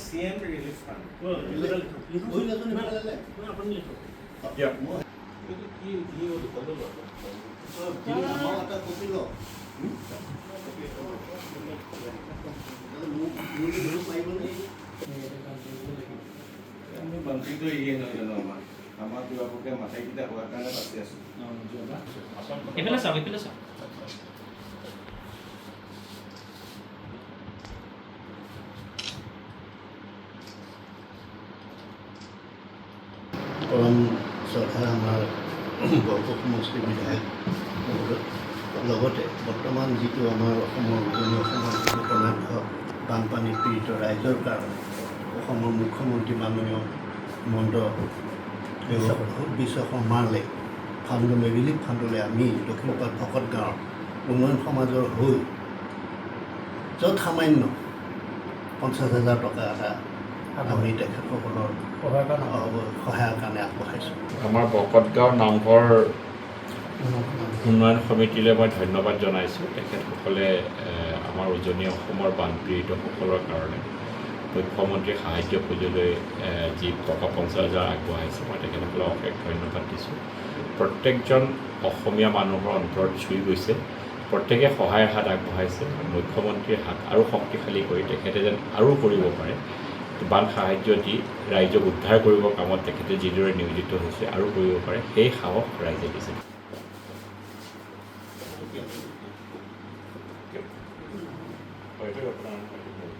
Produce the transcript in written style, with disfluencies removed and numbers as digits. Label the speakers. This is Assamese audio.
Speaker 1: CM Relief Fund.
Speaker 2: Yeah.
Speaker 1: Bantu itu iya nggak nama. Nama juga pakai mata kita bukan ada pasti asu.
Speaker 3: Ipila sa.
Speaker 4: পৰম শ্ৰদ্ধা আমাৰ বৰপক্ষ সমষ্টিৰ বিধায়ক লগতে বৰ্তমান যিটো আমাৰ অসমৰ উজনি অসমৰ যিটো প্ৰণাঢ্য বানপানী পীড়িত ৰাইজৰ কাৰণে অসমৰ মুখ্যমন্ত্ৰী মাননীয় হিমন্ত বিশ্ব শৰ্মালৈ ফাণ্ডলৈ ৰিলিফ ফাণ্ডলৈ আমি দক্ষিণপাট ভকত গাঁৱৰ উন্নয়ন সমাজৰ হৈ য'ত সামান্য 50,000 টকা এটা আমি তেখেতসকলৰ সহায়ৰ কাৰণে আগবঢ়াইছোঁ।
Speaker 2: আমাৰ ভকতগাঁও নামঘৰ উন্নয়ন সমিতিলৈ মই ধন্যবাদ জনাইছোঁ। তেখেতসকলে আমাৰ উজনি অসমৰ বানপীড়িতসকলৰ কাৰণে মুখ্যমন্ত্ৰীৰ সাহায্য খুজিলৈ যি টকা 50,000 আগবঢ়াইছে, মই তেখেতসকলক অশেষ ধন্যবাদ দিছোঁ। প্ৰত্যেকজন অসমীয়া মানুহৰ অন্তৰত চুই গৈছে, প্ৰত্যেকে সহায়ৰ হাত আগবঢ়াইছে। মুখ্যমন্ত্ৰীৰ হাত আৰু শক্তিশালী কৰি তেখেতে যেন আৰু কৰিব পাৰে, বান সাহায্য দি ৰাইজক উদ্ধাৰ কৰিবৰ কামত তেখেতে যিদৰে নিয়োজিত হৈছে আৰু কৰিব পাৰে, সেই সাহস ৰাইজে দিছে।